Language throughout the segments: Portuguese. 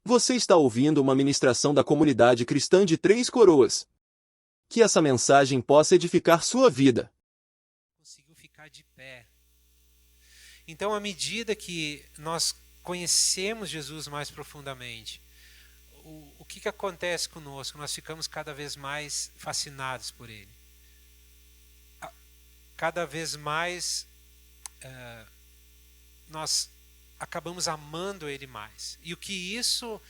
Você está ouvindo uma ministração da comunidade cristã de Três Coroas. Que essa mensagem possa edificar sua vida. Conseguiu ficar de pé. Então, à medida que nós conhecemos Jesus mais profundamente, o que acontece conosco? Nós ficamos cada vez mais fascinados por Ele. Cada vez mais nós acabamos amando Ele mais. E o que isso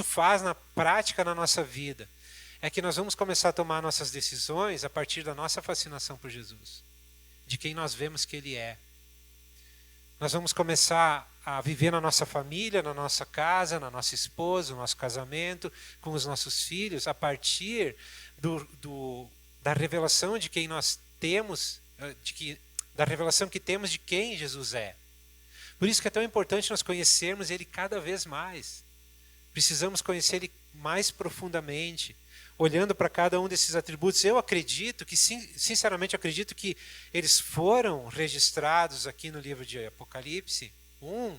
faz na prática na nossa vida é que nós vamos começar a tomar nossas decisões a partir da nossa fascinação por Jesus, de quem nós vemos que Ele é. Nós vamos começar a viver na nossa família, na nossa casa, na nossa esposa, no nosso casamento, com os nossos filhos, a partir da revelação de quem nós temos, da revelação que temos de quem Jesus é. Por isso que é tão importante nós conhecermos Ele cada vez mais. Precisamos conhecer Ele mais profundamente, olhando para cada um desses atributos. Eu acredito que, sinceramente acredito que eles foram registrados aqui no livro de Apocalipse 1,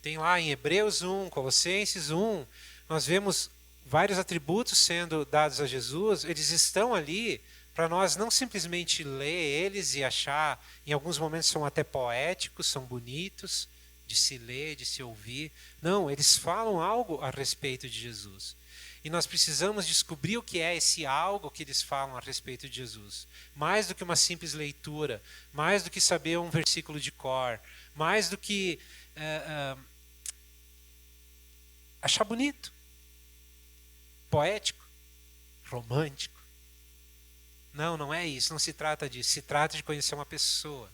tem lá em Hebreus 1, Colossenses 1, nós vemos vários atributos sendo dados a Jesus, eles estão ali para nós não simplesmente ler eles e achar, em alguns momentos são até poéticos, são bonitos de se ler, de se ouvir. Não, eles falam algo a respeito de Jesus. E nós precisamos descobrir o que é esse algo que eles falam a respeito de Jesus. Mais do que uma simples leitura, mais do que saber um versículo de cor, mais do que achar bonito, poético, romântico. Não é isso, não se trata disso, se trata de conhecer uma pessoa.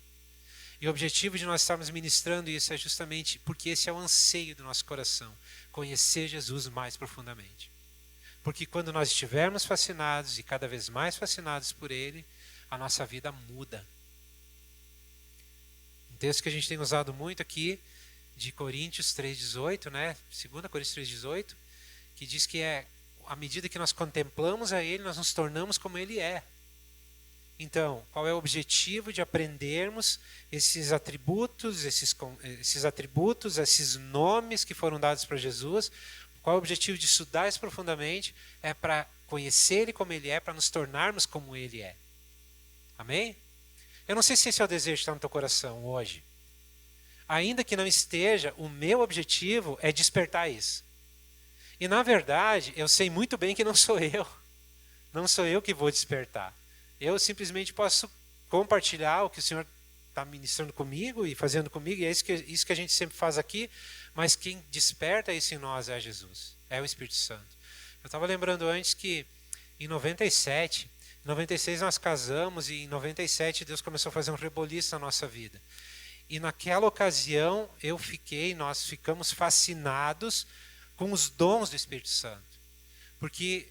E o objetivo de nós estarmos ministrando isso é justamente porque esse é o anseio do nosso coração, conhecer Jesus mais profundamente. Porque quando nós estivermos fascinados e cada vez mais fascinados por Ele, a nossa vida muda. Um texto que a gente tem usado muito aqui, de Coríntios 3,18, né? 2 Coríntios 3,18, que diz que à medida que nós contemplamos a Ele, nós nos tornamos como Ele é. Então, qual é o objetivo de aprendermos esses atributos, esses nomes que foram dados para Jesus? Qual é o objetivo de estudar isso profundamente? É para conhecer Ele como Ele é, para nos tornarmos como Ele é. Amém? Eu não sei se esse é o desejo que está no teu coração hoje. Ainda que não esteja, o meu objetivo é despertar isso. E na verdade, eu sei muito bem que não sou eu. Não sou eu que vou despertar. Eu simplesmente posso compartilhar o que o Senhor está ministrando comigo e fazendo comigo, e é isso que a gente sempre faz aqui, mas quem desperta isso em nós é Jesus, é o Espírito Santo. Eu estava lembrando antes que em 96 nós casamos, e em 97 Deus começou a fazer um reboliço na nossa vida. E naquela ocasião nós ficamos fascinados com os dons do Espírito Santo, porque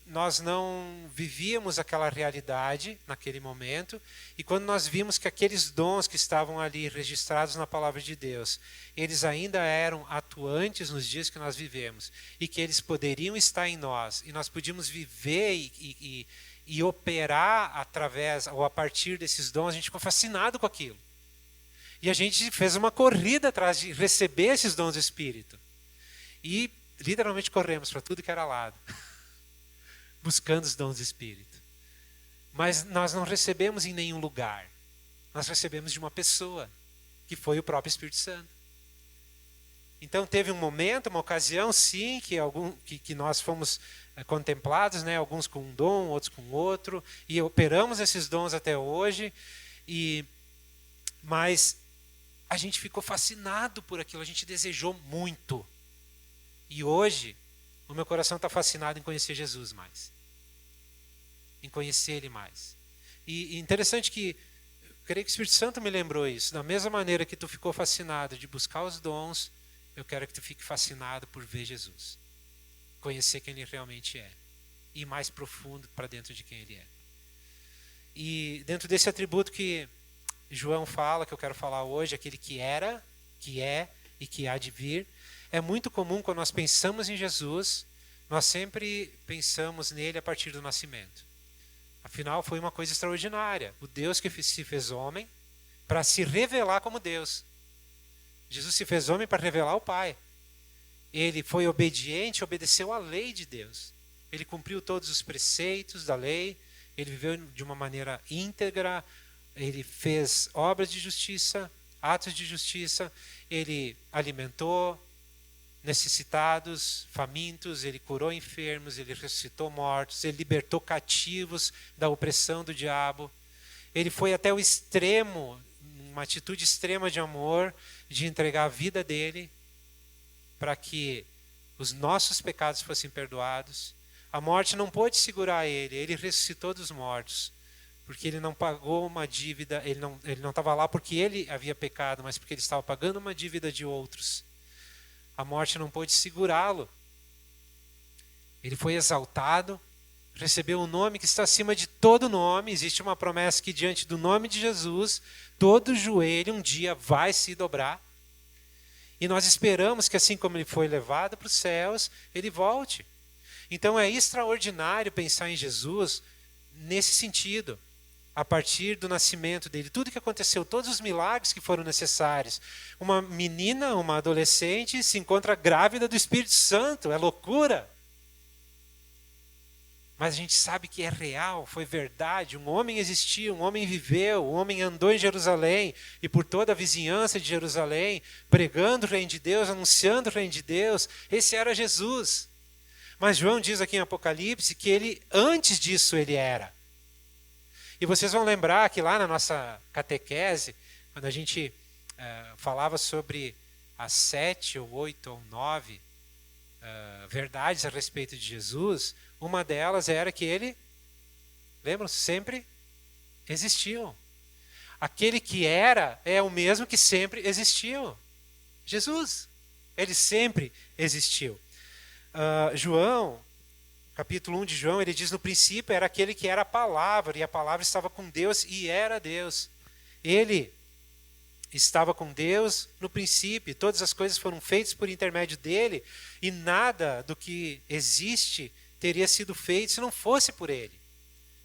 nós não vivíamos aquela realidade naquele momento, e quando nós vimos que aqueles dons que estavam ali registrados na palavra de Deus, eles ainda eram atuantes nos dias que nós vivemos, e que eles poderiam estar em nós, e nós podíamos viver e operar através ou a partir desses dons, a gente ficou fascinado com aquilo. E a gente fez uma corrida atrás de receber esses dons do Espírito. E literalmente corremos para tudo que era lado, buscando os dons do Espírito. Mas nós não recebemos em nenhum lugar. Nós recebemos de uma pessoa, que foi o próprio Espírito Santo. Então teve um momento, uma ocasião, sim, que nós fomos contemplados, né? Alguns com um dom, outros com outro, e operamos esses dons até hoje, mas a gente ficou fascinado por aquilo, a gente desejou muito. E hoje, o meu coração está fascinado em conhecer Jesus mais. Em conhecer Ele mais. E interessante que, eu creio que o Espírito Santo me lembrou isso. Da mesma maneira que tu ficou fascinado de buscar os dons, eu quero que tu fique fascinado por ver Jesus. Conhecer quem Ele realmente é. E ir mais profundo para dentro de quem Ele é. E dentro desse atributo que João fala, que eu quero falar hoje, aquele que era, que é e que há de vir, é muito comum quando nós pensamos em Jesus, nós sempre pensamos nele a partir do nascimento. Afinal, foi uma coisa extraordinária. O Deus que se fez homem para se revelar como Deus. Jesus se fez homem para revelar o Pai. Ele foi obediente, obedeceu à lei de Deus. Ele cumpriu todos os preceitos da lei, ele viveu de uma maneira íntegra, ele fez obras de justiça, atos de justiça, ele alimentou necessitados, famintos, ele curou enfermos, ele ressuscitou mortos, ele libertou cativos da opressão do diabo. Ele foi até o extremo, uma atitude extrema de amor, de entregar a vida dele para que os nossos pecados fossem perdoados. A morte não pôde segurar ele, ele ressuscitou dos mortos, porque ele não pagou uma dívida, ele não estava lá porque ele havia pecado, mas porque ele estava pagando uma dívida de outros. A morte não pôde segurá-lo. Ele foi exaltado, recebeu um nome que está acima de todo nome. Existe uma promessa que diante do nome de Jesus, todo joelho um dia vai se dobrar. E nós esperamos que assim como ele foi levado para os céus, ele volte. Então é extraordinário pensar em Jesus nesse sentido. A partir do nascimento dele, tudo que aconteceu, todos os milagres que foram necessários. Uma menina, uma adolescente, se encontra grávida do Espírito Santo, é loucura. Mas a gente sabe que é real, foi verdade. Um homem existiu, um homem viveu, um homem andou em Jerusalém e por toda a vizinhança de Jerusalém, pregando o reino de Deus, anunciando o reino de Deus. Esse era Jesus. Mas João diz aqui em Apocalipse que ele, antes disso, ele era. E vocês vão lembrar que lá na nossa catequese, quando a gente falava sobre as 7 ou 8 ou 9 verdades a respeito de Jesus, uma delas era que ele, lembram, sempre existiu. Aquele que era é o mesmo que sempre existiu. Jesus, ele sempre existiu. João, capítulo 1 de João, ele diz: no princípio era aquele que era a palavra, e a palavra estava com Deus e era Deus. Ele estava com Deus no princípio, todas as coisas foram feitas por intermédio dele, e nada do que existe teria sido feito se não fosse por ele.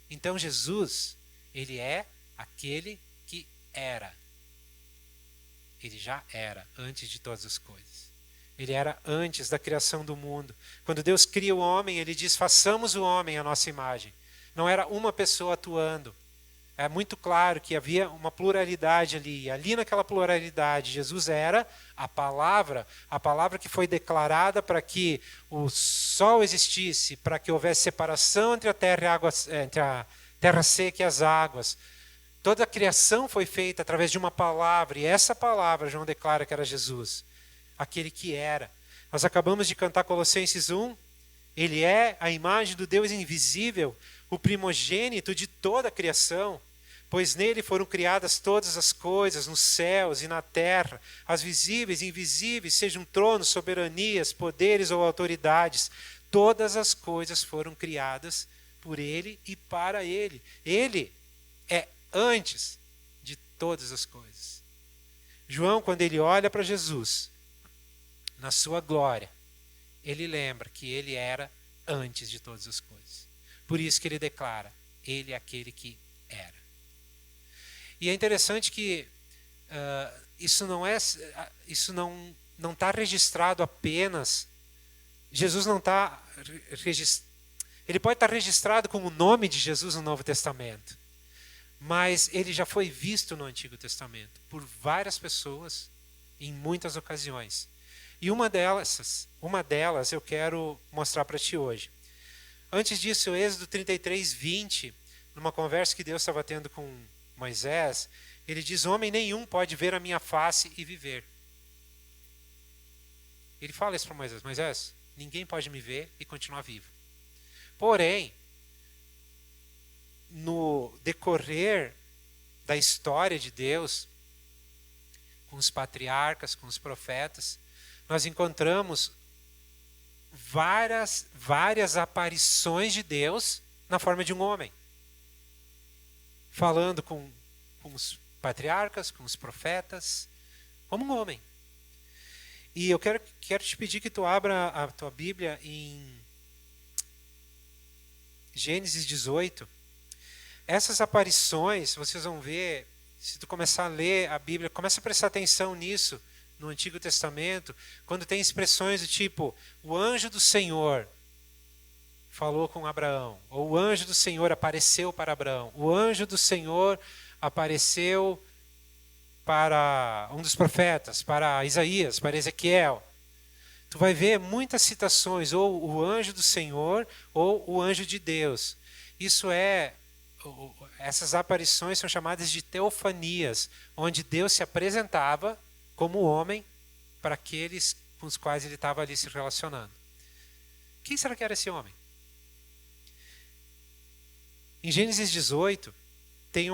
Então Jesus, ele é aquele que era. Ele já era antes de todas as coisas. Ele era antes da criação do mundo. Quando Deus cria o homem, ele diz: façamos o homem à nossa imagem. Não era uma pessoa atuando. É muito claro que havia uma pluralidade ali. E ali naquela pluralidade, Jesus era a palavra que foi declarada para que o sol existisse, para que houvesse separação entre a terra e entre a terra seca e as águas. Toda a criação foi feita através de uma palavra, e essa palavra, João declara que era Jesus, aquele que era. Nós acabamos de cantar Colossenses 1, ele é a imagem do Deus invisível, o primogênito de toda a criação, pois nele foram criadas todas as coisas, nos céus e na terra, as visíveis e invisíveis, sejam tronos, soberanias, poderes ou autoridades, todas as coisas foram criadas por ele e para ele. Ele é antes de todas as coisas. João, quando ele olha para Jesus, na sua glória, ele lembra que ele era antes de todas as coisas. Por isso que ele declara: ele é aquele que era. E é interessante que isso não está registrado apenas. Jesus não está ele pode estar registrado com o nome de Jesus no Novo Testamento, mas ele já foi visto no Antigo Testamento por várias pessoas em muitas ocasiões. E uma delas eu quero mostrar para ti hoje. Antes disso, Êxodo 33, 20, numa conversa que Deus estava tendo com Moisés, ele diz: homem nenhum pode ver a minha face e viver. Ele fala isso para Moisés: Moisés, ninguém pode me ver e continuar vivo. Porém, no decorrer da história de Deus, com os patriarcas, com os profetas, nós encontramos várias aparições de Deus na forma de um homem. Falando com os patriarcas, com os profetas, como um homem. E eu quero te pedir que tu abra a tua Bíblia em Gênesis 18. essas aparições, vocês vão ver, se tu começar a ler a Bíblia, começa a prestar atenção nisso no Antigo Testamento, quando tem expressões do tipo, o anjo do Senhor falou com Abraão, ou o anjo do Senhor apareceu para Abraão, o anjo do Senhor apareceu para um dos profetas, para Isaías, para Ezequiel. Tu vai ver muitas citações, ou o anjo do Senhor, ou o anjo de Deus. Essas aparições são chamadas de teofanias, onde Deus se apresentava como homem para aqueles com os quais ele estava ali se relacionando. Quem será que era esse homem? Em Gênesis 18, tem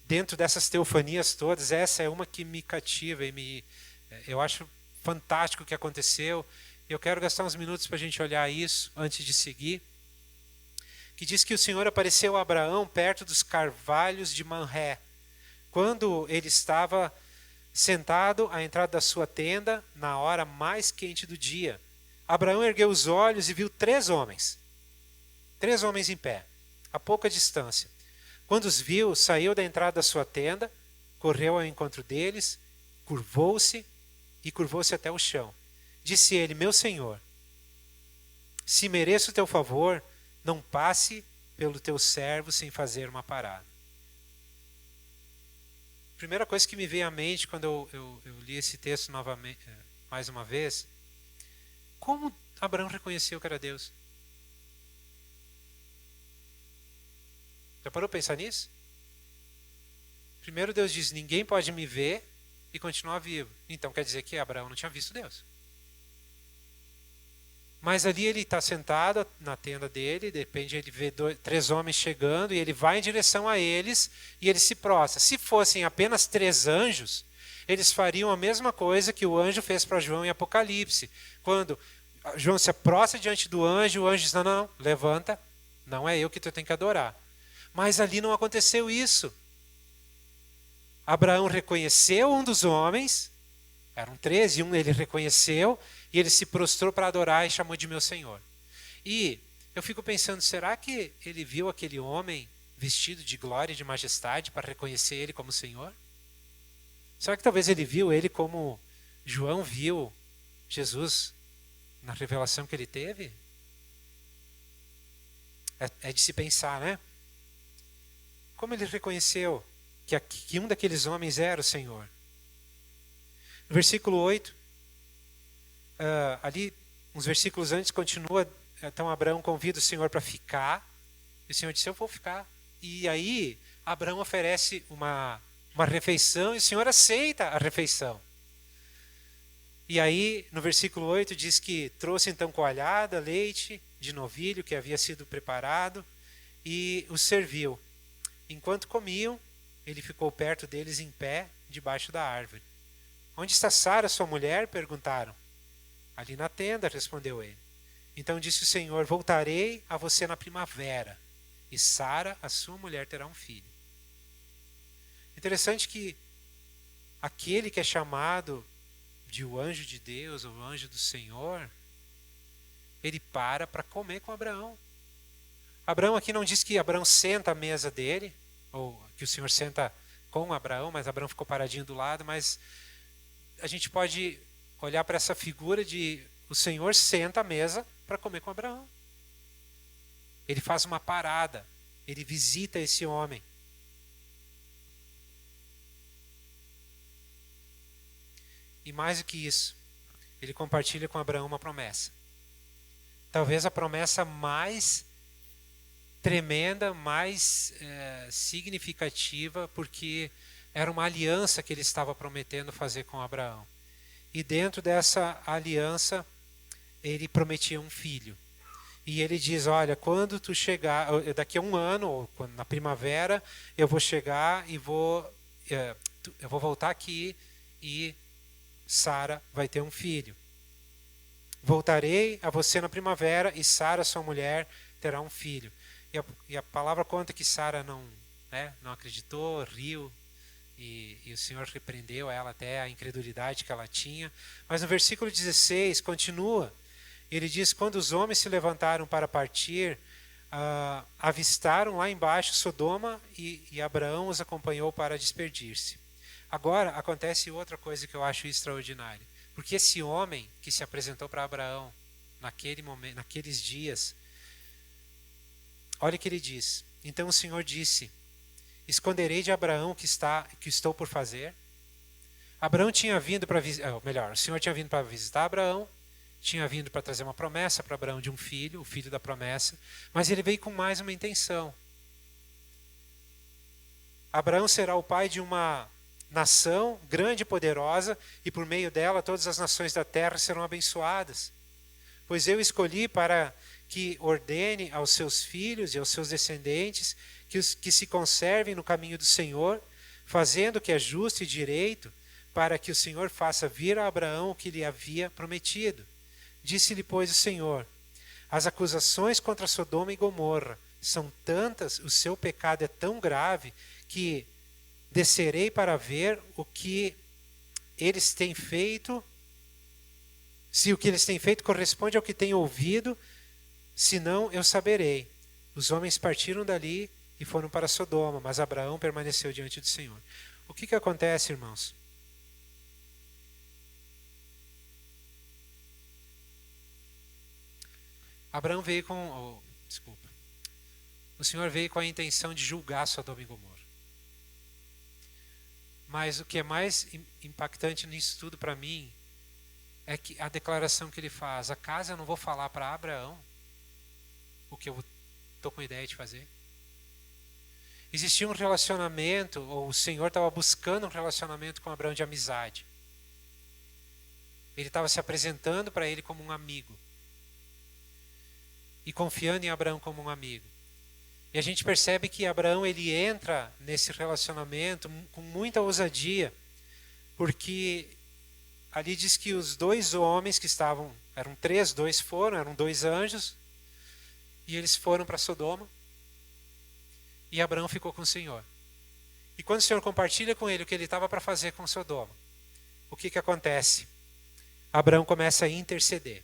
dentro dessas teofanias todas, essa é uma que me cativa e eu acho fantástico o que aconteceu. Eu quero gastar uns minutos para a gente olhar isso antes de seguir. Que diz que o Senhor apareceu a Abraão perto dos carvalhos de Manré, quando ele estava sentado à entrada da sua tenda, na hora mais quente do dia. Abraão ergueu os olhos e viu 3 homens em pé, a pouca distância. Quando os viu, saiu da entrada da sua tenda, correu ao encontro deles, curvou-se até o chão. Disse ele, meu Senhor, se mereço o teu favor, não passe pelo teu servo sem fazer uma parada. Primeira coisa que me veio à mente quando eu li esse texto novamente, mais uma vez, como Abraão reconheceu que era Deus? Já parou para pensar nisso? Primeiro Deus diz, ninguém pode me ver e continuar vivo. Então quer dizer que Abraão não tinha visto Deus. Mas ali ele está sentado na tenda dele, de repente ele vê 3 homens chegando e ele vai em direção a eles e ele se prostra. Se fossem apenas 3 anjos, eles fariam a mesma coisa que o anjo fez para João em Apocalipse. Quando João se prostra diante do anjo, o anjo diz, não, levanta, não é eu que tu tem que adorar. Mas ali não aconteceu isso. Abraão reconheceu um dos homens, eram 3, e um ele reconheceu, e ele se prostrou para adorar e chamou de meu Senhor. E eu fico pensando, será que ele viu aquele homem vestido de glória e de majestade para reconhecer ele como Senhor? Será que talvez ele viu ele como João viu Jesus na revelação que ele teve? É de se pensar, né? Como ele reconheceu que um daqueles homens era o Senhor? No versículo 8, ali, uns versículos antes, continua, então Abraão convida o Senhor para ficar, e o Senhor disse, eu vou ficar. E aí, Abraão oferece uma refeição, e o Senhor aceita a refeição. E aí, no versículo 8, diz que trouxe então coalhada, leite de novilho que havia sido preparado, e os serviu. Enquanto comiam, ele ficou perto deles em pé, debaixo da árvore. Onde está Sara, sua mulher? Perguntaram. Ali na tenda, respondeu ele. Então disse o Senhor, voltarei a você na primavera, e Sara, a sua mulher, terá um filho. Interessante que aquele que é chamado de o anjo de Deus, ou o anjo do Senhor, ele para comer com Abraão. Abraão aqui não diz que Abraão senta à mesa dele, ou que o Senhor senta com Abraão, mas Abraão ficou paradinho do lado, mas a gente pode olhar para essa figura de o Senhor senta à mesa para comer com Abraão. Ele faz uma parada, ele visita esse homem. E mais do que isso, ele compartilha com Abraão uma promessa. Talvez a promessa mais tremenda, mais significativa, porque era uma aliança que ele estava prometendo fazer com Abraão. E dentro dessa aliança, ele prometia um filho. E ele diz, olha, quando tu chegar, daqui a 1 ano, ou na primavera, eu vou chegar e eu vou voltar aqui e Sara vai ter um filho. Voltarei a você na primavera e Sara, sua mulher, terá um filho. E a palavra conta que Sara não acreditou, riu, e o Senhor repreendeu ela até a incredulidade que ela tinha. Mas no versículo 16 continua, ele diz, quando os homens se levantaram para partir, avistaram lá embaixo Sodoma e Abraão os acompanhou para despedir-se. Agora acontece outra coisa que eu acho extraordinária. Porque esse homem que se apresentou para Abraão naquele momento, naqueles dias, olha o que ele diz. Então o Senhor disse: esconderei de Abraão o que estou por fazer? Abraão tinha vindo para o Senhor tinha vindo para visitar Abraão, tinha vindo para trazer uma promessa para Abraão de um filho, o filho da promessa, mas ele veio com mais uma intenção. Abraão será o pai de uma nação grande e poderosa, e por meio dela todas as nações da terra serão abençoadas. Pois eu escolhi para que ordene aos seus filhos e aos seus descendentes que se conservem no caminho do Senhor, fazendo o que é justo e direito, para que o Senhor faça vir a Abraão o que lhe havia prometido. Disse-lhe, pois, o Senhor: as acusações contra Sodoma e Gomorra são tantas, o seu pecado é tão grave, que descerei para ver o que eles têm feito, se o que eles têm feito corresponde ao que tenho ouvido, senão eu saberei. Os homens partiram dali e foram para Sodoma, mas Abraão permaneceu diante do Senhor. O que acontece, irmãos? Abraão veio o Senhor veio com a intenção de julgar Sodoma e Gomorra. Mas o que é mais impactante nisso tudo para mim é que a declaração que ele faz: acaso eu não vou falar para Abraão o que eu estou com ideia de fazer? Existia um relacionamento, ou o Senhor estava buscando um relacionamento com Abraão de amizade. Ele estava se apresentando para ele como um amigo. E confiando em Abraão como um amigo. E a gente percebe que Abraão ele entra nesse relacionamento com muita ousadia, porque ali diz que os dois homens que estavam, eram três, eram dois anjos, e eles foram para Sodoma, e Abraão ficou com o Senhor. E quando o Senhor compartilha com ele o que ele estava para fazer com Sodoma, o que acontece? Abraão começa a interceder.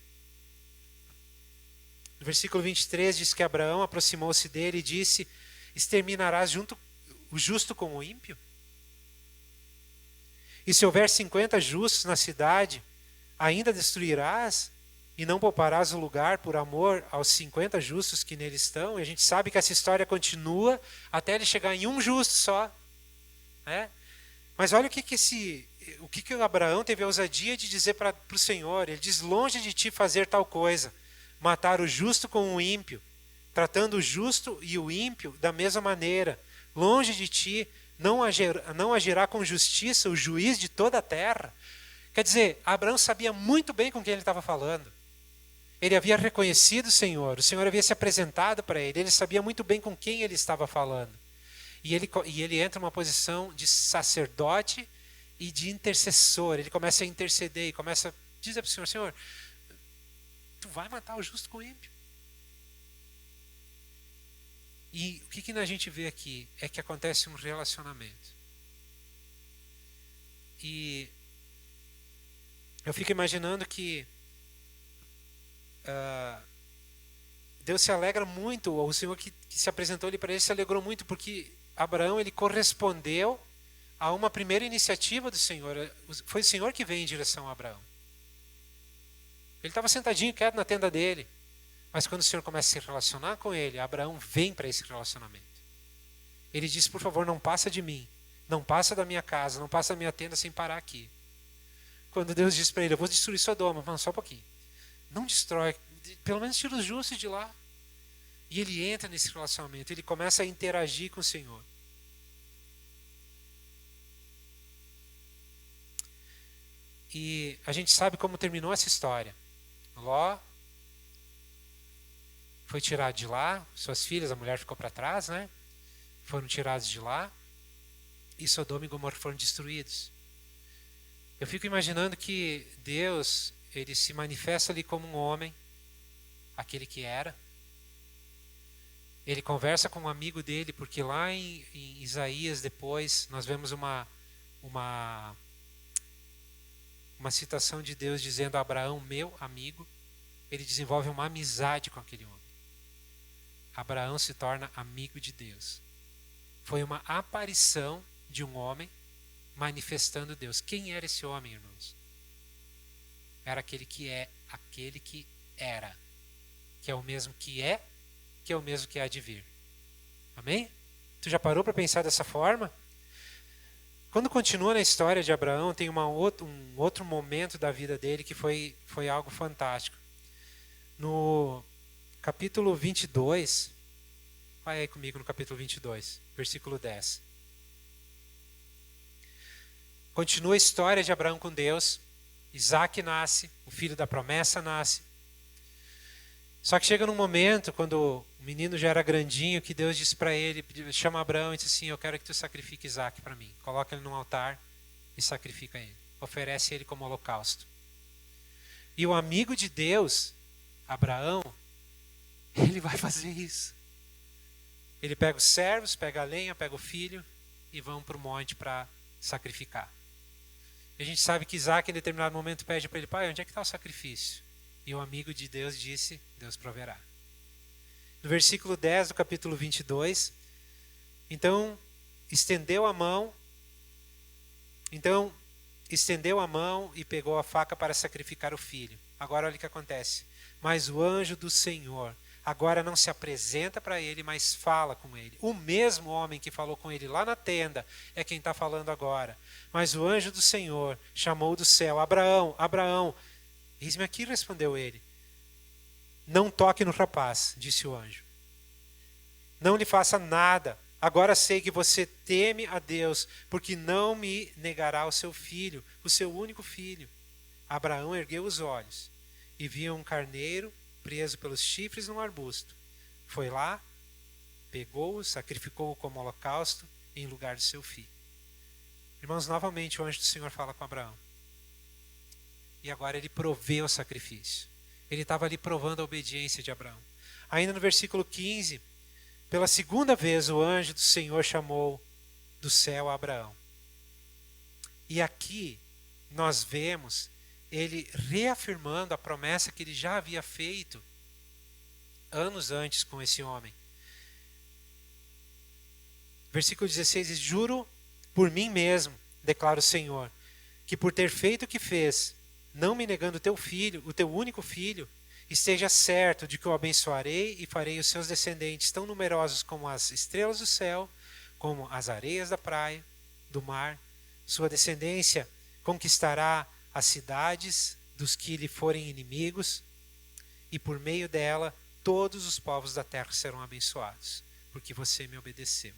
No versículo 23 diz que Abraão aproximou-se dele e disse: exterminarás junto o justo com o ímpio? E se houver 50 justos na cidade, ainda destruirás e não pouparás o lugar por amor aos 50 justos que nele estão? E a gente sabe que essa história continua até ele chegar em um justo só, né? Mas olha o que Abraão teve a ousadia de dizer para o Senhor. Ele diz: longe de ti fazer tal coisa, matar o justo com o ímpio, tratando o justo e o ímpio da mesma maneira. Longe de ti não agirá com justiça o juiz de toda a terra. Quer dizer, Abraão sabia muito bem com quem ele estava falando. Ele havia reconhecido o Senhor havia se apresentado para ele sabia muito bem com quem ele estava falando. E ele entra numa posição de sacerdote e de intercessor. Ele começa a interceder e começa a dizer para o Senhor: Senhor, tu vai matar o justo com o ímpio. E o que a gente vê aqui é que acontece um relacionamento. E eu fico imaginando que Deus se alegra muito, ou o Senhor que se apresentou ali para ele se alegrou muito, porque Abraão ele correspondeu a uma primeira iniciativa do Senhor. Foi o Senhor que veio em direção a Abraão. Ele estava sentadinho, quieto na tenda dele. Mas quando o Senhor começa a se relacionar com ele, Abraão vem para esse relacionamento. Ele diz: por favor, não passa de mim. Não passa da minha casa, não passa da minha tenda sem parar aqui. Quando Deus diz para ele: eu vou destruir Sodoma. Mano, só um pouquinho. Não destrói, pelo menos tira os justos de lá. E ele entra nesse relacionamento, ele começa a interagir com o Senhor. E a gente sabe como terminou essa história. Ló foi tirado de lá, suas filhas, a mulher ficou para trás, né? Foram tirados de lá, e Sodoma e Gomorra foram destruídos. Eu fico imaginando que Deus, ele se manifesta ali como um homem, aquele que era. Ele conversa com um amigo dele, porque lá em Isaías depois nós vemos uma citação de Deus dizendo a Abraão: meu amigo. Ele desenvolve uma amizade com aquele homem. Abraão se torna amigo de Deus. Foi uma aparição de um homem manifestando Deus. Quem era esse homem, irmãos? Era aquele que era, que é o mesmo que é o mesmo que há de vir. Amém? Tu já parou para pensar dessa forma? Quando continua na história de Abraão, tem um outro momento da vida dele que foi algo fantástico. No capítulo 22, vai aí comigo no capítulo 22, versículo 10. Continua a história de Abraão com Deus. Isaac nasce, o filho da promessa nasce. Só que chega num momento, quando o menino já era grandinho, que Deus disse para ele, chama Abraão e diz assim, eu quero que tu sacrifique Isaac para mim. Coloca ele num altar e sacrifica ele. Oferece ele como holocausto. E o amigo de Deus, Abraão, ele vai fazer isso. Ele pega os servos, pega a lenha, pega o filho e vão para o monte para sacrificar. E a gente sabe que Isaac, em determinado momento, pede para ele, pai, onde é que está o sacrifício? E o amigo de Deus disse, Deus proverá. No versículo 10 do capítulo 22, então estendeu a mão e pegou a faca para sacrificar o filho. Agora olha o que acontece. Mas o anjo do Senhor agora não se apresenta para ele, mas fala com ele. O mesmo homem que falou com ele lá na tenda é quem está falando agora. Mas o anjo do Senhor chamou do céu, Abraão, Abraão. Eis-me aqui, respondeu ele. Não toque no rapaz, disse o anjo. Não lhe faça nada. Agora sei que você teme a Deus, porque não me negará o seu filho, o seu único filho. Abraão ergueu os olhos e viu um carneiro preso pelos chifres num arbusto. Foi lá, pegou-o, sacrificou-o como holocausto em lugar de seu filho. Irmãos, novamente o anjo do Senhor fala com Abraão. E agora ele provê o sacrifício. Ele estava ali provando a obediência de Abraão. Ainda no versículo 15, pela segunda vez o anjo do Senhor chamou do céu a Abraão. E aqui nós vemos ele reafirmando a promessa que ele já havia feito anos antes com esse homem. Versículo 16 diz, juro por mim mesmo, declara o Senhor, que por ter feito o que fez, não me negando o teu filho, o teu único filho, esteja certo de que o abençoarei e farei os seus descendentes tão numerosos como as estrelas do céu, como as areias da praia, do mar. Sua descendência conquistará as cidades dos que lhe forem inimigos, e por meio dela todos os povos da terra serão abençoados, porque você me obedeceu.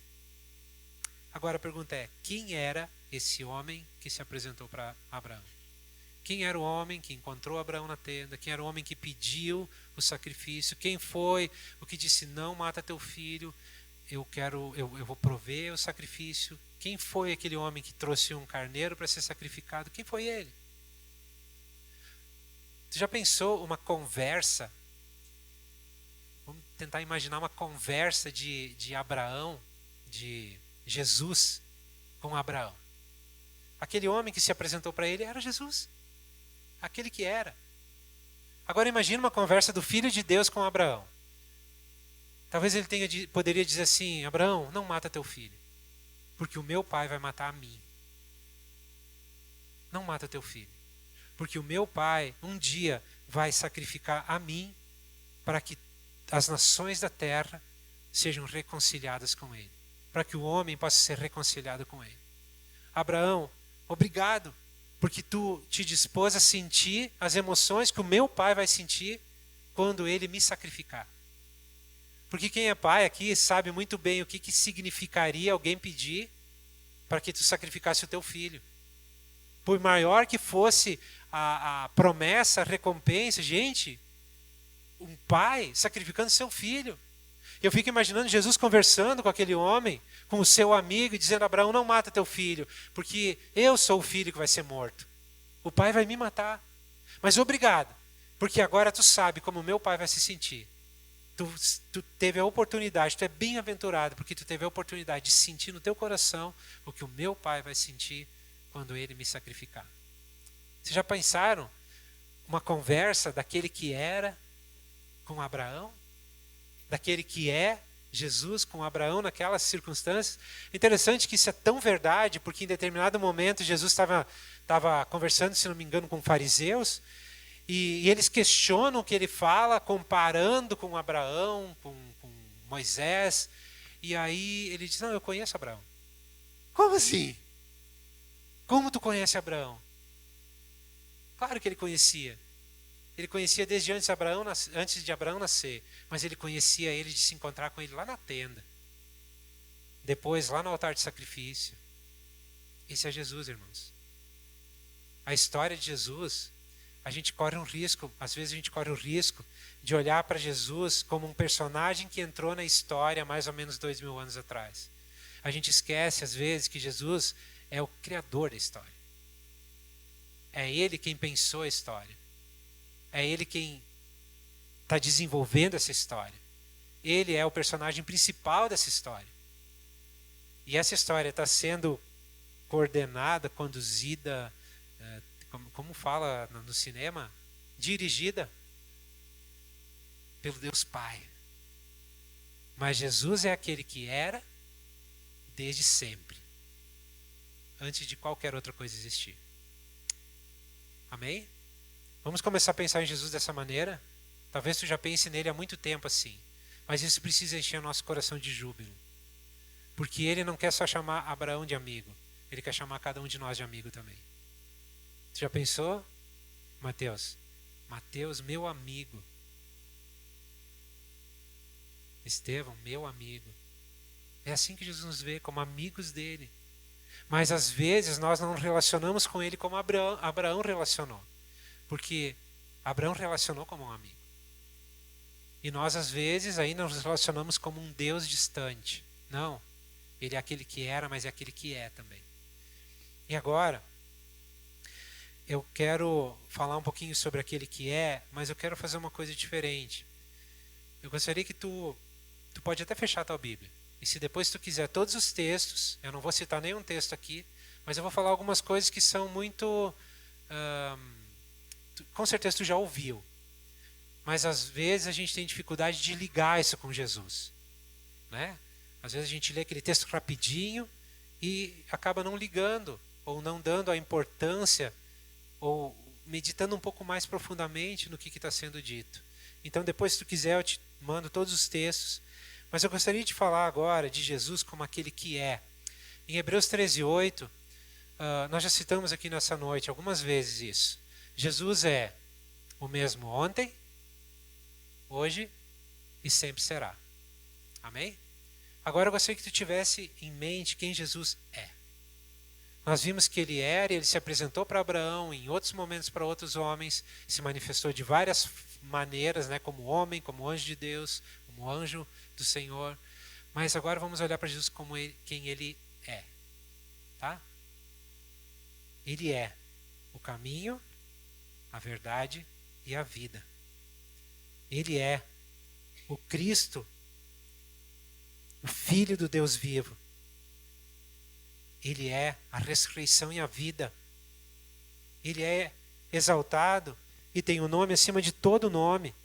Agora a pergunta é, quem era esse homem que se apresentou para Abraão? Quem era o homem que encontrou Abraão na tenda? Quem era o homem que pediu o sacrifício? Quem foi o que disse, não mata teu filho, eu vou prover o sacrifício? Quem foi aquele homem que trouxe um carneiro para ser sacrificado? Quem foi ele? Tu já pensou uma conversa? Vamos tentar imaginar uma conversa de Abraão, de Jesus com Abraão. Aquele homem que se apresentou para ele era Jesus. Aquele que era. Agora imagine uma conversa do Filho de Deus com Abraão. Talvez ele poderia dizer assim, Abraão, não mata teu filho, porque o meu pai vai matar a mim. Não mata teu filho, porque o meu pai um dia vai sacrificar a mim para que as nações da terra sejam reconciliadas com ele, para que o homem possa ser reconciliado com ele. Abraão, obrigado, porque tu te dispôs a sentir as emoções que o meu pai vai sentir quando ele me sacrificar. Porque quem é pai aqui sabe muito bem o que significaria alguém pedir para que tu sacrificasse o teu filho. Por maior que fosse a promessa, a recompensa, gente, um pai sacrificando seu filho. Eu fico imaginando Jesus conversando com aquele homem, com o seu amigo, e dizendo, Abraão, não mata teu filho, porque eu sou o filho que vai ser morto. O pai vai me matar. Mas obrigado, porque agora tu sabe como o meu pai vai se sentir. Tu teve a oportunidade, tu é bem-aventurado, porque tu teve a oportunidade de sentir no teu coração o que o meu pai vai sentir quando ele me sacrificar. Vocês já pensaram uma conversa daquele que era com Abraão? daquele que é Jesus com Abraão naquelas circunstâncias. Interessante que isso é tão verdade, porque em determinado momento Jesus estava conversando, se não me engano, com fariseus, e eles questionam o que ele fala, comparando com Abraão, com Moisés, e aí ele diz, não, eu conheço Abraão. Como assim? Como tu conhece Abraão? Claro que ele conhecia. Ele conhecia desde antes de Abraão nascer, mas ele conhecia ele de se encontrar com ele lá na tenda. Depois, lá no altar de sacrifício. Esse é Jesus, irmãos. A história de Jesus, a gente corre um risco, às vezes a gente corre o risco de olhar para Jesus como um personagem que entrou na história mais ou menos 2000 anos atrás. A gente esquece, às vezes, que Jesus é o criador da história. É ele quem pensou a história. É ele quem está desenvolvendo essa história. Ele é o personagem principal dessa história. E essa história está sendo coordenada, conduzida, como fala no cinema, dirigida pelo Deus Pai. Mas Jesus é aquele que era desde sempre, antes de qualquer outra coisa existir. Amém? Vamos começar a pensar em Jesus dessa maneira? Talvez tu já pense nele há muito tempo assim, mas isso precisa encher o nosso coração de júbilo. Porque ele não quer só chamar Abraão de amigo, ele quer chamar cada um de nós de amigo também. Tu já pensou? Mateus, meu amigo. Estevão, meu amigo. É assim que Jesus nos vê, como amigos dele. Mas às vezes nós não relacionamos com ele como Abraão relacionou. Porque Abraão relacionou como um amigo. E nós às vezes ainda nos relacionamos como um Deus distante. Não, ele é aquele que era, mas é aquele que é também. E agora, eu quero falar um pouquinho sobre aquele que é, mas eu quero fazer uma coisa diferente. Eu gostaria que tu pode até fechar a tua Bíblia. E se depois tu quiser todos os textos, eu não vou citar nenhum texto aqui, mas eu vou falar algumas coisas que são muito... com certeza tu já ouviu. Mas às vezes a gente tem dificuldade de ligar isso com Jesus. Né? Às vezes a gente lê aquele texto rapidinho e acaba não ligando, ou não dando a importância, ou meditando um pouco mais profundamente no que está sendo dito. Então depois, se tu quiser, eu te mando todos os textos. Mas eu gostaria de falar agora de Jesus como aquele que é. Em Hebreus 13:8, nós já citamos aqui nessa noite algumas vezes isso. Jesus é o mesmo ontem, hoje e sempre será. Amém? Agora eu gostaria que tu tivesse em mente quem Jesus é. Nós vimos que ele era, ele se apresentou para Abraão, em outros momentos para outros homens, se manifestou de várias maneiras, né, como homem, como anjo de Deus, como anjo do Senhor. Mas agora vamos olhar para Jesus como quem ele é. Tá? Ele é o caminho, a verdade e a vida. Ele é o Cristo, o Filho do Deus vivo. Ele é a ressurreição e a vida. Ele é exaltado e tem o nome acima de todo nome.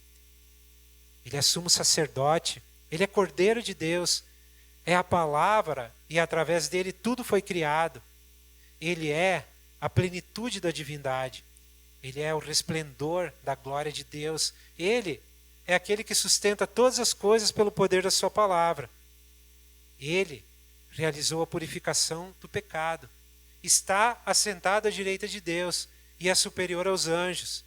Ele é sumo sacerdote. Ele é Cordeiro de Deus. É a palavra e através dele tudo foi criado. Ele é a plenitude da divindade. Ele é o resplendor da glória de Deus. Ele é aquele que sustenta todas as coisas pelo poder da sua palavra. Ele realizou a purificação do pecado. Está assentado à direita de Deus e é superior aos anjos.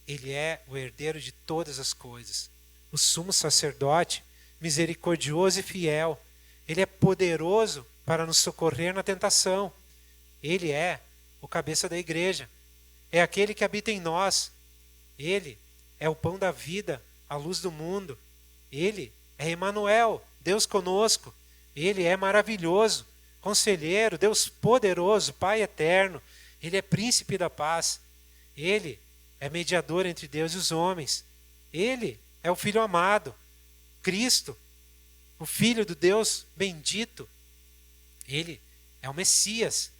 Ele é o herdeiro de todas as coisas. O sumo sacerdote, misericordioso e fiel. Ele é poderoso para nos socorrer na tentação. Ele é o cabeça da igreja. É aquele que habita em nós. Ele é o pão da vida, a luz do mundo. Ele é Emanuel, Deus conosco. Ele é maravilhoso, conselheiro, Deus poderoso, Pai eterno. Ele é príncipe da paz. Ele é mediador entre Deus e os homens. Ele é o Filho amado, Cristo, o Filho do Deus bendito. Ele é o Messias,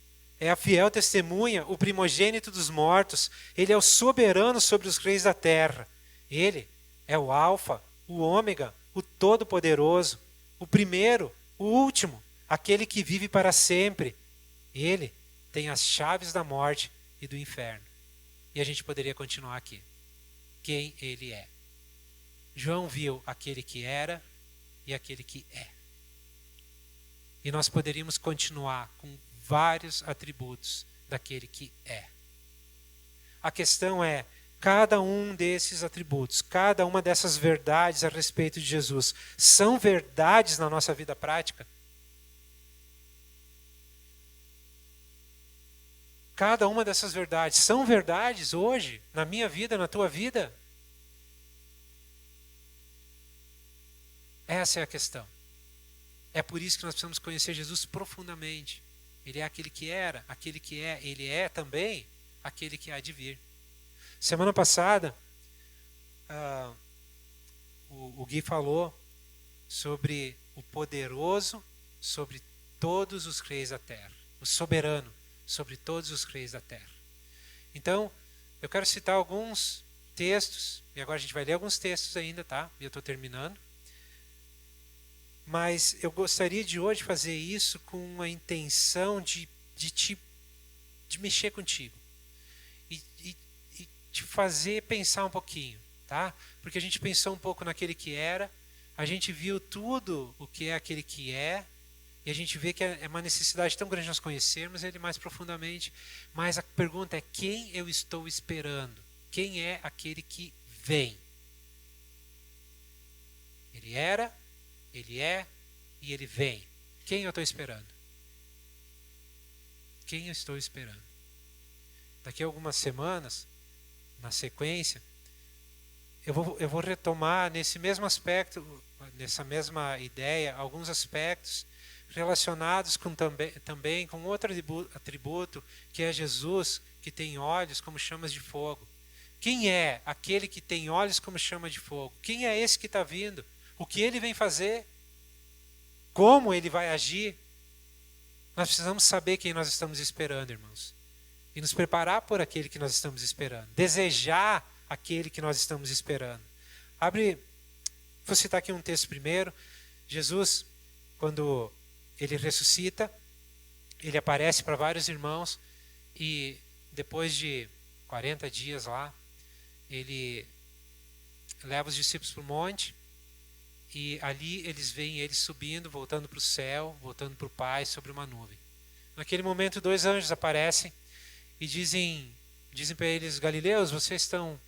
é a fiel testemunha, o primogênito dos mortos. Ele é o soberano sobre os reis da terra. Ele é o Alfa, o Ômega, o Todo-Poderoso, o primeiro, o último, aquele que vive para sempre. Ele tem as chaves da morte e do inferno. E a gente poderia continuar aqui. Quem ele é? João viu aquele que era e aquele que é. E nós poderíamos continuar com vários atributos daquele que é. A questão é, cada um desses atributos, cada uma dessas verdades a respeito de Jesus, são verdades na nossa vida prática? Cada uma dessas verdades são verdades hoje, na minha vida, na tua vida? Essa é a questão. É por isso que nós precisamos conhecer Jesus profundamente. Ele é aquele que era, aquele que é, ele é também aquele que há de vir. Semana passada, o Gui falou sobre o poderoso sobre todos os reis da terra, o soberano sobre todos os reis da terra. Então, eu quero citar alguns textos, e agora a gente vai ler alguns textos ainda, tá? E eu estou terminando. Mas eu gostaria de hoje fazer isso com a intenção de mexer contigo. E te fazer pensar um pouquinho, tá? Porque a gente pensou um pouco naquele que era, a gente viu tudo o que é aquele que é, e a gente vê que é uma necessidade tão grande nós conhecermos ele mais profundamente. Mas a pergunta é: quem eu estou esperando? Quem é aquele que vem? Ele era, ele é e ele vem. Quem eu estou esperando? Quem eu estou esperando? Daqui a algumas semanas, na sequência, eu vou retomar nesse mesmo aspecto, nessa mesma ideia, alguns aspectos relacionados também com outro atributo, que é Jesus, que tem olhos como chamas de fogo. Quem é aquele que tem olhos como chama de fogo? Quem é esse que está vindo? O que ele vem fazer? Como ele vai agir? Nós precisamos saber quem nós estamos esperando, irmãos. E nos preparar por aquele que nós estamos esperando. Desejar aquele que nós estamos esperando. Vou citar aqui um texto primeiro. Jesus, quando ele ressuscita, ele aparece para vários irmãos e depois de 40 dias lá, ele leva os discípulos para o monte e ali eles veem ele subindo, voltando para o céu, voltando para o Pai sobre uma nuvem. Naquele momento 2 anjos aparecem e dizem para eles: Galileus, vocês estão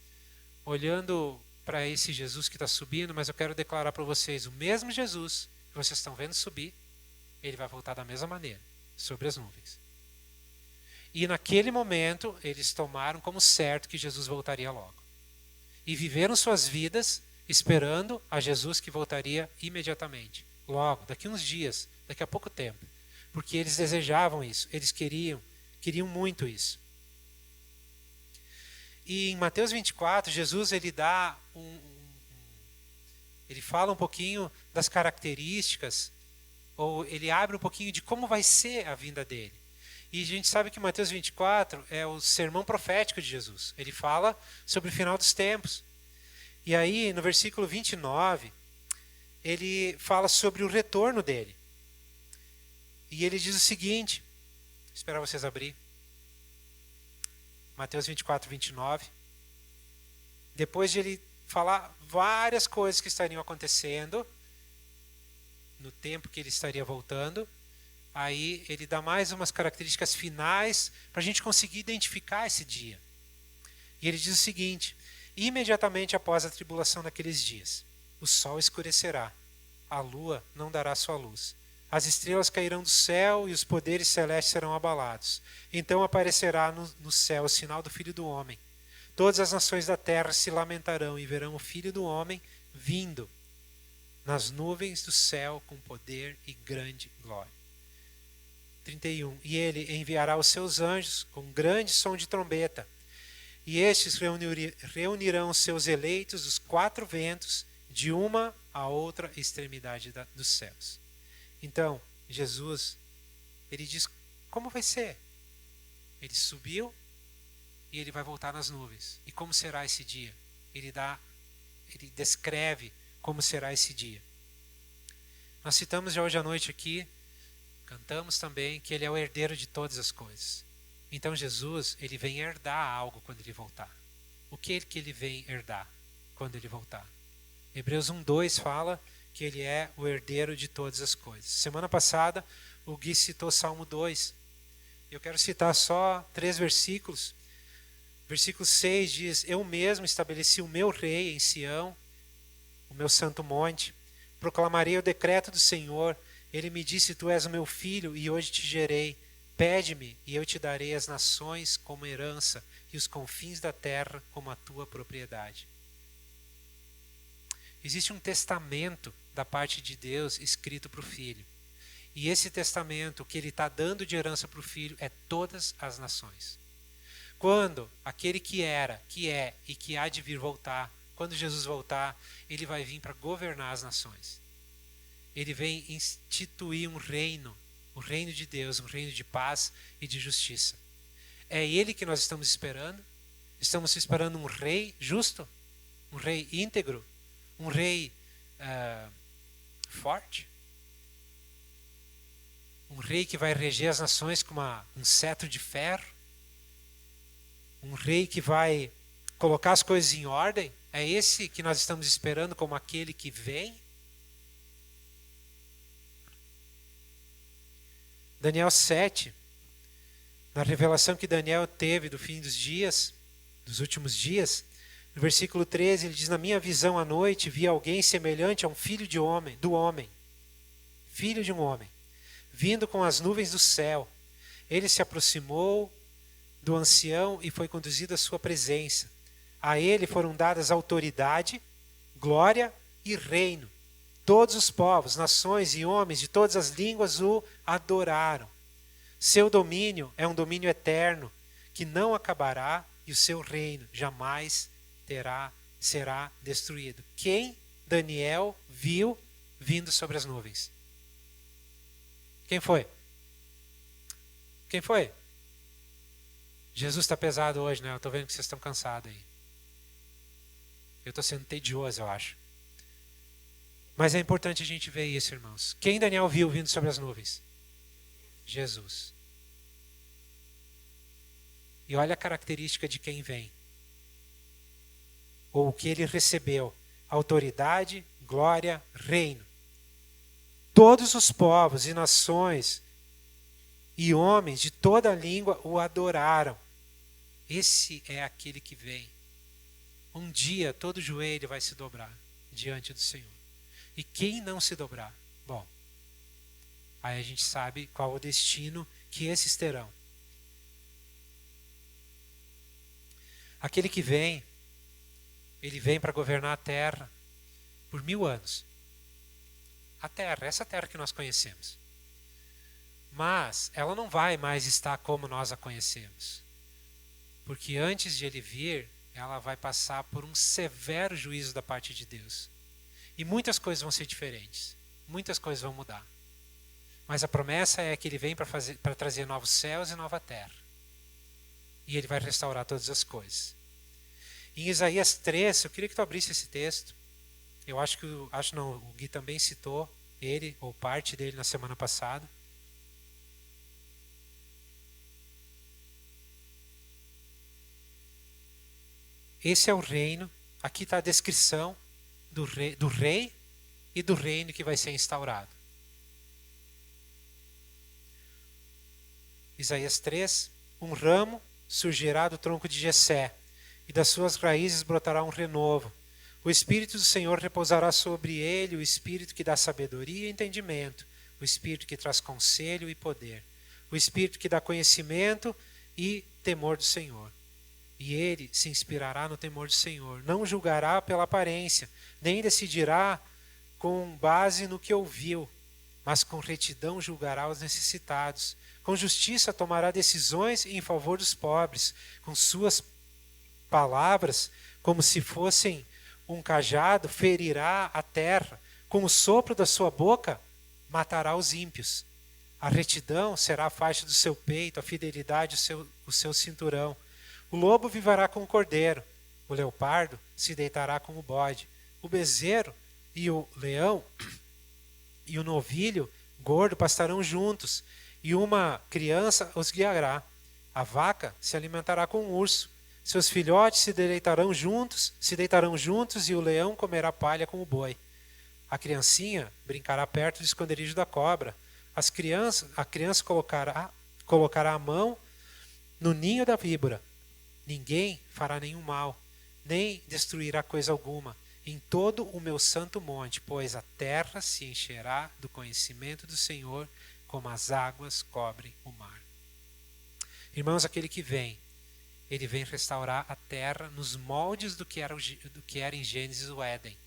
olhando para esse Jesus que está subindo, mas eu quero declarar para vocês, o mesmo Jesus que vocês estão vendo subir, ele vai voltar da mesma maneira, sobre as nuvens. E naquele momento, eles tomaram como certo que Jesus voltaria logo. E viveram suas vidas esperando a Jesus que voltaria imediatamente. Logo, daqui uns dias, daqui a pouco tempo. Porque eles desejavam isso, eles queriam muito isso. E em Mateus 24, Jesus ele dá ele fala um pouquinho das características, ou ele abre um pouquinho de como vai ser a vinda dele. E a gente sabe que Mateus 24 é o sermão profético de Jesus. Ele fala sobre o final dos tempos. E aí, no versículo 29, ele fala sobre o retorno dele. E ele diz o seguinte, vou esperar vocês abrir. Mateus 24, 29. Depois de ele falar várias coisas que estariam acontecendo no tempo que ele estaria voltando, aí ele dá mais umas características finais para a gente conseguir identificar esse dia. E ele diz o seguinte: imediatamente após a tribulação daqueles dias, o sol escurecerá, a lua não dará sua luz, as estrelas cairão do céu e os poderes celestes serão abalados. Então aparecerá no céu o sinal do Filho do Homem. Todas as nações da terra se lamentarão e verão o Filho do Homem vindo nas nuvens do céu com poder e grande glória. 31. E ele enviará os seus anjos com grande som de trombeta, e estes reunirão os seus eleitos dos 4 ventos, de uma a outra extremidade dos céus. Então, Jesus, ele diz como vai ser. Ele subiu e ele vai voltar nas nuvens. E como será esse dia? Ele dá ele descreve como será esse dia. Nós citamos já hoje à noite aqui, cantamos também, que ele é o herdeiro de todas as coisas. Então Jesus, ele vem herdar algo quando ele voltar. O que ele vem herdar quando ele voltar? Hebreus 1:2 fala que ele é o herdeiro de todas as coisas. Semana passada, o Gui citou Salmo 2. Eu quero citar só 3 versículos. Versículo 6 diz: eu mesmo estabeleci o meu rei em Sião, o meu santo monte. Proclamarei o decreto do Senhor. Ele me disse: tu és o meu filho e hoje te gerei. Pede-me e eu te darei as nações como herança e os confins da terra como a tua propriedade. Existe um testamento da parte de Deus escrito para o filho. E esse testamento, o que ele está dando de herança para o filho, é todas as nações. Quando aquele que era, que é e que há de vir voltar, quando Jesus voltar, ele vai vir para governar as nações. Ele vem instituir um reino, o reino de Deus, um reino de paz e de justiça. É ele que nós estamos esperando? Estamos esperando um rei justo? Um rei íntegro? Um rei forte? Um rei que vai reger as nações com um cetro de ferro? Um rei que vai colocar as coisas em ordem? É esse que nós estamos esperando como aquele que vem? Daniel 7, na revelação que Daniel teve do fim dos dias, dos últimos dias, no versículo 13, ele diz: na minha visão à noite vi alguém semelhante a um filho de homem, filho de um homem, vindo com as nuvens do céu. Ele se aproximou do ancião e foi conduzido à sua presença. A ele foram dadas autoridade, glória e reino. Todos os povos, nações e homens de todas as línguas o adoraram. Seu domínio é um domínio eterno, que não acabará, e o seu reino jamais será destruído. Quem Daniel viu vindo sobre as nuvens? Quem foi? Quem foi? Jesus está pesado hoje, né? Eu estou vendo que vocês estão cansados aí. Eu estou sendo tedioso, eu acho. Mas é importante a gente ver isso, irmãos. Quem Daniel viu vindo sobre as nuvens? Jesus. E olha a característica de quem vem. Ou o que ele recebeu. Autoridade, glória, reino. Todos os povos e nações e homens de toda a língua o adoraram. Esse é aquele que vem. Um dia todo joelho vai se dobrar diante do Senhor. E quem não se dobrar? Bom, aí a gente sabe qual o destino que esses terão. Aquele que vem, ele vem para governar a terra por 1000 anos. A terra, essa terra que nós conhecemos. Mas ela não vai mais estar como nós a conhecemos. Porque antes de ele vir, ela vai passar por um severo juízo da parte de Deus. E muitas coisas vão ser diferentes. Muitas coisas vão mudar. Mas a promessa é que ele vem para trazer novos céus e nova terra. E ele vai restaurar todas as coisas. Em Isaías 3, eu queria que tu abrisse esse texto. Eu acho que o Gui também citou ele, ou parte dele, na semana passada. Esse é o reino. Aqui está a descrição do rei e do reino que vai ser instaurado. Isaías 3, um ramo surgirá do tronco de Jessé, e das suas raízes brotará um renovo. O Espírito do Senhor repousará sobre ele, o Espírito que dá sabedoria e entendimento, o Espírito que traz conselho e poder, o Espírito que dá conhecimento e temor do Senhor. E ele se inspirará no temor do Senhor. Não julgará pela aparência, nem decidirá com base no que ouviu, mas com retidão julgará os necessitados. Com justiça tomará decisões em favor dos pobres. Com suas palavras, como se fossem um cajado, ferirá a terra. Com o sopro da sua boca, matará os ímpios. A retidão será a faixa do seu peito, a fidelidade o seu cinturão. O lobo viverá com o cordeiro, o leopardo se deitará com o bode, O bezerro e o leão e o novilho gordo pastarão juntos, e uma criança os guiará. A vaca se alimentará com o urso. Seus filhotes se deitarão juntos, e o leão comerá palha com o boi. A criancinha brincará perto do esconderijo da cobra. A criança colocará a mão no ninho da víbora. Ninguém fará nenhum mal, nem destruirá coisa alguma em todo o meu santo monte, pois a terra se encherá do conhecimento do Senhor, como as águas cobrem o mar. Irmãos, aquele que vem, ele vem restaurar a terra nos moldes do que era em Gênesis o Éden.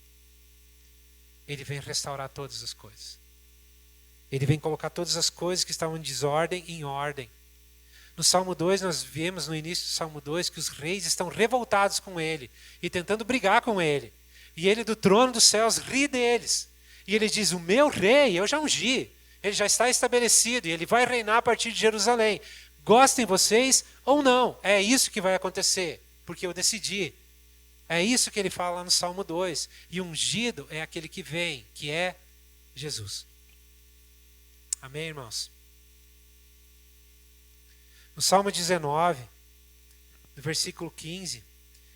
Ele vem restaurar todas as coisas. Ele vem colocar todas as coisas que estavam em desordem em ordem. No Salmo 2, nós vemos no início do Salmo 2 que os reis estão revoltados com ele e tentando brigar com ele. E ele do trono dos céus ri deles. E ele diz, o meu rei, eu já ungi. Ele já está estabelecido e ele vai reinar a partir de Jerusalém. Gostem vocês ou não, é isso que vai acontecer, porque eu decidi. É isso que ele fala lá no Salmo 2. E ungido é aquele que vem, que é Jesus. Amém, irmãos? No Salmo 19, no versículo 15,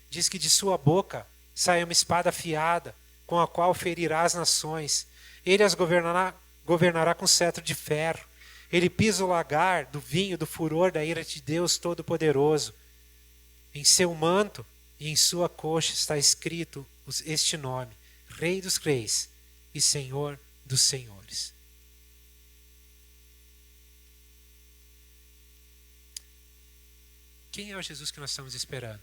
diz que de sua boca sai uma espada afiada, com a qual ferirá as nações. Ele as governará com cetro de ferro. Ele pisa o lagar do vinho do furor da ira de Deus Todo-Poderoso. Em seu manto e em sua coxa está escrito este nome: Rei dos Reis e Senhor dos Senhores. Quem é o Jesus que nós estamos esperando?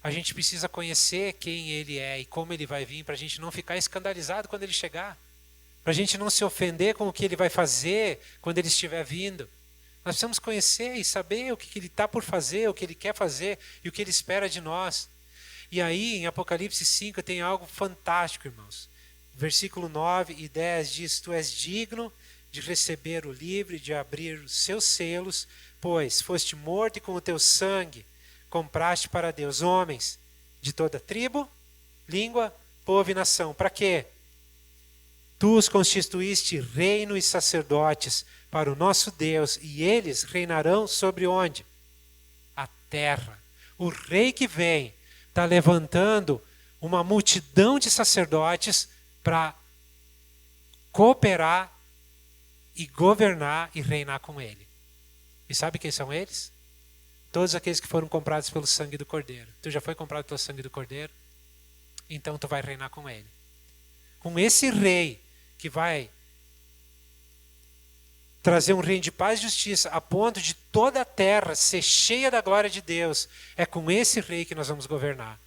A gente precisa conhecer quem ele é e como ele vai vir, para a gente não ficar escandalizado quando ele chegar. Para a gente não se ofender com o que ele vai fazer quando ele estiver vindo. Nós precisamos conhecer e saber o que ele está por fazer, o que ele quer fazer e o que ele espera de nós. E aí, em Apocalipse 5, tem algo fantástico, irmãos. Versículo 9 e 10 diz, tu és digno de receber o livro, de abrir os seus selos, pois foste morto e com o teu sangue compraste para Deus homens de toda tribo, língua, povo e nação. Para quê? Tu os constituíste reino e sacerdotes para o nosso Deus, e eles reinarão sobre onde? A terra. O rei que vem está levantando uma multidão de sacerdotes para cooperar e governar e reinar com ele. E sabe quem são eles? Todos aqueles que foram comprados pelo sangue do Cordeiro. Tu já foi comprado pelo sangue do Cordeiro? Então tu vai reinar com ele. Com esse rei que vai trazer um reino de paz e justiça a ponto de toda a terra ser cheia da glória de Deus. É com esse rei que nós vamos governar.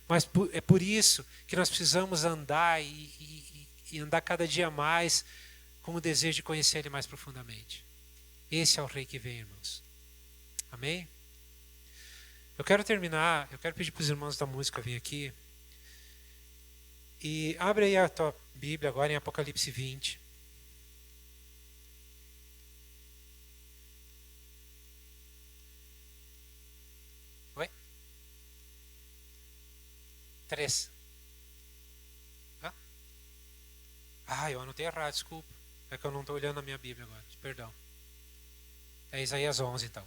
Mas é por isso que nós precisamos andar e andar cada dia mais com o desejo de conhecer ele mais profundamente. Esse é o rei que vem, irmãos. Amém? Eu quero terminar, eu quero pedir para os irmãos da música virem aqui. E abre aí a tua Bíblia agora em Apocalipse 20. Oi? 3. Eu anotei errado, desculpa. É que eu não estou olhando a minha Bíblia agora, perdão. É Isaías 11, então.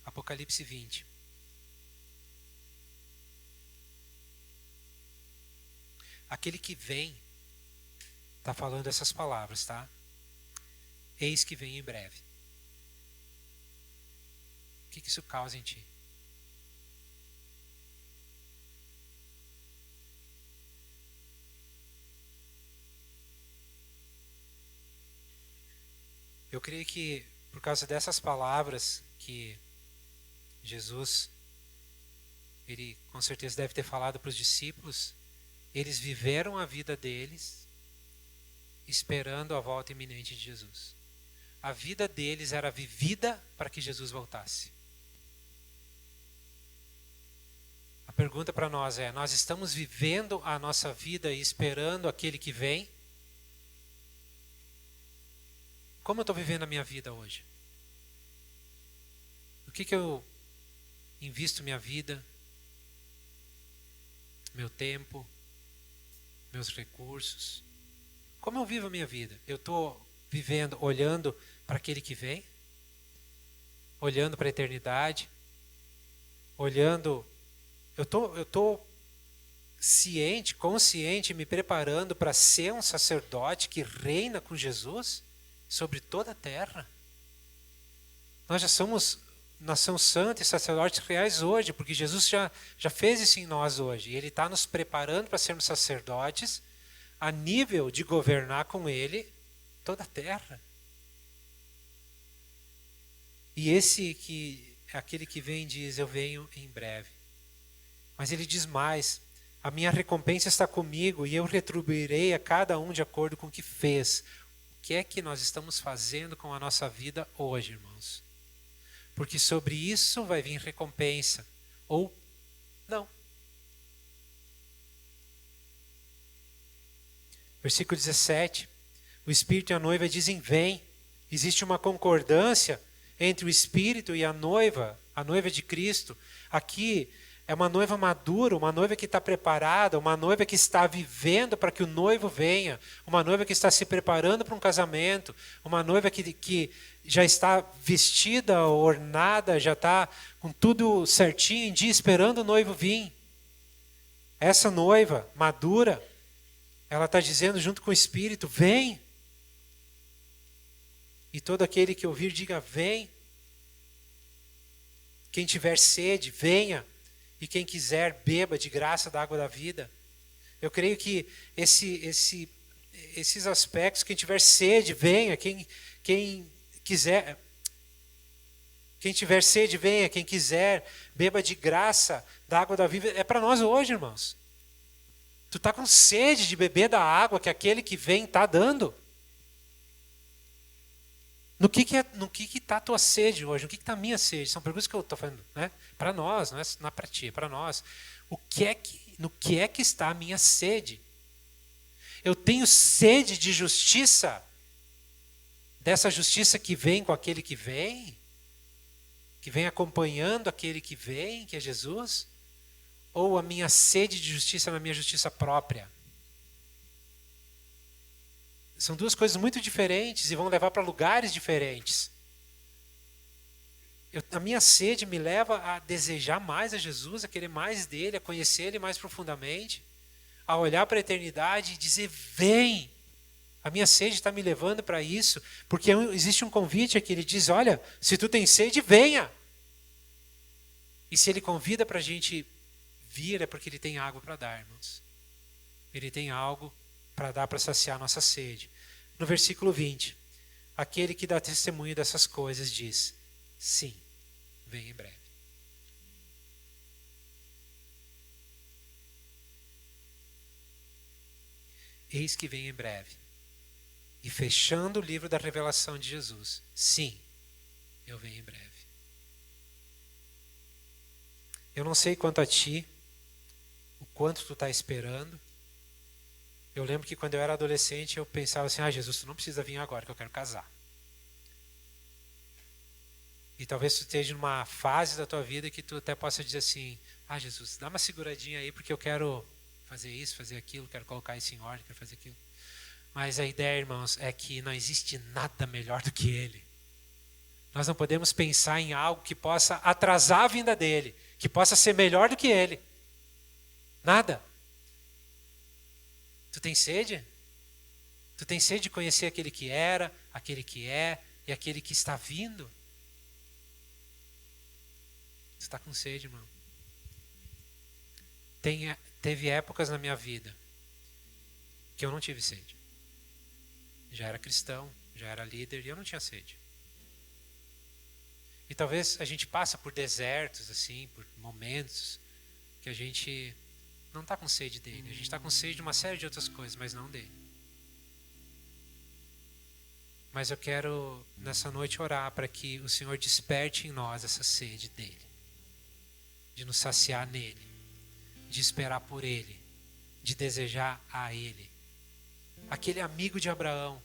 Apocalipse 20. Aquele que vem está falando essas palavras, tá? Eis que vem em breve. O que isso causa em ti? Eu creio que por causa dessas palavras que Jesus, ele com certeza deve ter falado para os discípulos, eles viveram a vida deles esperando a volta iminente de Jesus. A vida deles era vivida para que Jesus voltasse. pergunta para nós é: nós estamos vivendo a nossa vida e esperando aquele que vem? Como eu estou vivendo a minha vida hoje? O que eu invisto minha vida, meu tempo, meus recursos? Como eu vivo a minha vida? Eu estou vivendo olhando para aquele que vem? Olhando para a eternidade? Olhando... Eu estou ciente, consciente, me preparando para ser um sacerdote que reina com Jesus sobre toda a terra. Nós já somos nação santa e sacerdotes reais hoje, porque Jesus já fez isso em nós hoje. E Ele está nos preparando para sermos sacerdotes a nível de governar com Ele toda a terra. E aquele que vem diz: eu venho em breve. Mas ele diz mais: a minha recompensa está comigo e eu retribuirei a cada um de acordo com o que fez. O que é que nós estamos fazendo com a nossa vida hoje, irmãos? Porque sobre isso vai vir recompensa. Ou não. Versículo 17. O Espírito e a noiva dizem: vem. Existe uma concordância entre o Espírito e a noiva de Cristo. Aqui é uma noiva madura, uma noiva que está preparada, uma noiva que está vivendo para que o noivo venha, uma noiva que está se preparando para um casamento, uma noiva que já está vestida, ornada, já está com tudo certinho em dia, esperando o noivo vir. Essa noiva madura, ela está dizendo junto com o Espírito: vem. E todo aquele que ouvir, diga: vem. Quem tiver sede, venha. E quem quiser, beba de graça da água da vida. Eu creio que esses aspectos, quem tiver sede, venha. Quem quiser, quem tiver sede, venha. Quem quiser, beba de graça da água da vida. É para nós hoje, irmãos. Tu está com sede de beber da água que aquele que vem está dando? No que está a tua sede hoje? No que está a minha sede? São perguntas que eu estou fazendo, né? Para nós, não é para ti, é para nós. No que é que está a minha sede? Eu tenho sede de justiça? Dessa justiça que vem com aquele que vem acompanhando aquele que vem, que é Jesus? Ou a minha sede de justiça na minha justiça própria? São duas coisas muito diferentes e vão levar para lugares diferentes. A minha sede me leva a desejar mais a Jesus, a querer mais dele, a conhecer ele mais profundamente, a olhar para a eternidade e dizer: vem. A minha sede está me levando para isso, porque existe um convite aqui, ele diz: olha, se tu tens sede, venha. E se ele convida para a gente vir, é porque ele tem água para dar, irmãos. Ele tem algo para dar, para saciar a nossa sede. No versículo 20, aquele que dá testemunho dessas coisas diz: sim, vem em breve. Eis que vem em breve. E fechando o livro da revelação de Jesus: sim, eu venho em breve. Eu não sei quanto a ti, o quanto tu está esperando. Eu lembro que quando eu era adolescente, eu pensava assim: Jesus, tu não precisa vir agora, que eu quero casar. E talvez tu esteja numa fase da tua vida que tu até possa dizer assim: Jesus, dá uma seguradinha aí, porque eu quero fazer isso, fazer aquilo, quero colocar isso em ordem, quero fazer aquilo. Mas a ideia, irmãos, é que não existe nada melhor do que Ele. Nós não podemos pensar em algo que possa atrasar a vinda dEle, que possa ser melhor do que Ele. Nada. Tu tem sede? Tu tem sede de conhecer aquele que era, aquele que é e aquele que está vindo? Tu está com sede, irmão? Teve épocas na minha vida que eu não tive sede. Já era cristão, já era líder e eu não tinha sede. E talvez a gente passa por desertos, assim, por momentos que a gente não está com sede dele. A gente está com sede de uma série de outras coisas, mas não dele. Mas eu quero, nessa noite, orar para que o Senhor desperte em nós essa sede dele. De nos saciar nele. de esperar por Ele, de desejar a Ele. Aquele amigo de Abraão,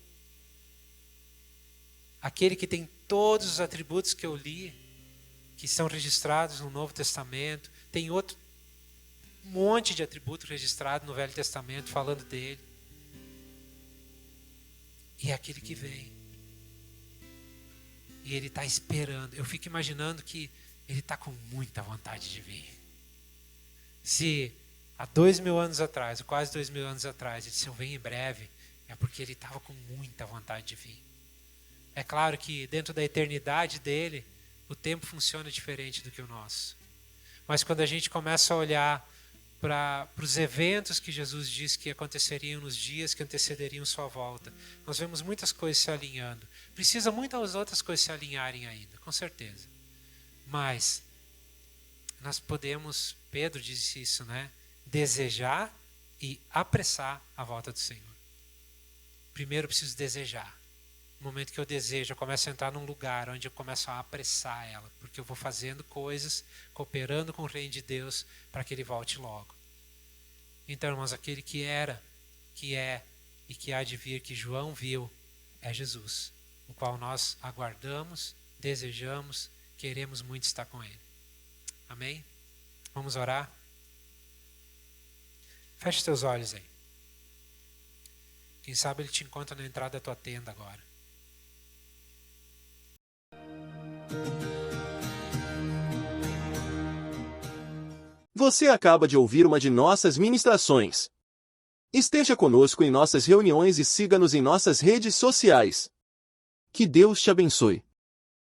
aquele que tem todos os atributos que eu li, que são registrados no Novo Testamento, tem outro monte de atributos registrados no Velho Testamento falando dele. E é aquele que vem. E ele está esperando. Eu fico imaginando que ele está com muita vontade de vir. Se há 2000 anos atrás, ou quase 2000 anos atrás, ele disse, eu venho em breve, é porque ele estava com muita vontade de vir. É claro que dentro da eternidade dele, o tempo funciona diferente do que o nosso. Mas quando a gente começa a olhar para os eventos que Jesus disse que aconteceriam nos dias que antecederiam sua volta, nós vemos muitas coisas se alinhando. Precisa muitas outras coisas se alinharem ainda, com certeza. Mas nós podemos, Pedro disse isso, né? Desejar e apressar a volta do Senhor. Primeiro eu preciso desejar. No momento que eu desejo, eu começo a entrar num lugar onde eu começo a apressar ela, porque eu vou fazendo coisas, cooperando com o reino de Deus para que ele volte logo. Então, irmãos, aquele que era, que é e que há de vir, que João viu, é Jesus, o qual nós aguardamos, desejamos, queremos muito estar com ele. Amém? Vamos orar? Feche seus olhos aí. Quem sabe ele te encontra na entrada da tua tenda agora. Você acaba de ouvir uma de nossas ministrações. Esteja conosco em nossas reuniões e siga-nos em nossas redes sociais. Que Deus te abençoe.